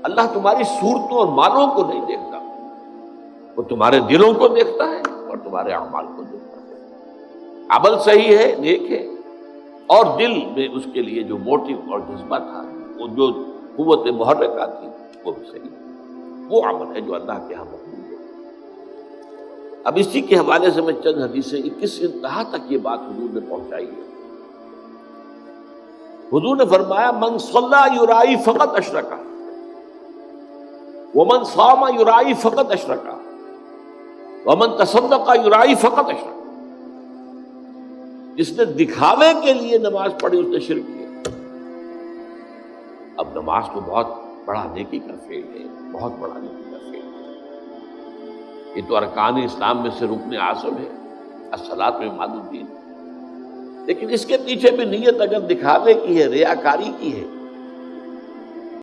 اللہ تمہاری صورتوں اور مالوں کو نہیں دیکھتا، وہ تمہارے دلوں کو دیکھتا ہے اور تمہارے اعمال کو دیکھتا ہے۔ عمل صحیح ہے، نیک ہے، اور دل میں اس کے لیے جو موٹیو اور جذبہ تھا، وہ جو قوت محرکہ تھی، وہ بھی صحیح ہے۔ وہ عمل ہے جو اللہ کے ہاں مقبول ہے۔ اب اسی کے حوالے سے میں چند حدیثیں کس انتہا تک یہ بات حضور نے پہنچائی ہے۔ حضور نے فرمایا من صلی یرائی فقط اشرکا ومن صام یرائی فقط اشرکا ومن تصدق یرائی فقط اشرکا۔ جس نے دکھاوے کے لیے نماز پڑھی اس نے شرک کیا۔ اب نماز تو بہت بڑا نیکی کا فعل ہے، بہت بڑا نیکی کا فعل ہے۔ یہ تو ارکان اسلام میں سے رکن اعظم ہے، الصلاۃ میں عماد الدین، لیکن اس کے پیچھے بھی نیت اگر دکھاوے کی ہے، ریاکاری کی ہے،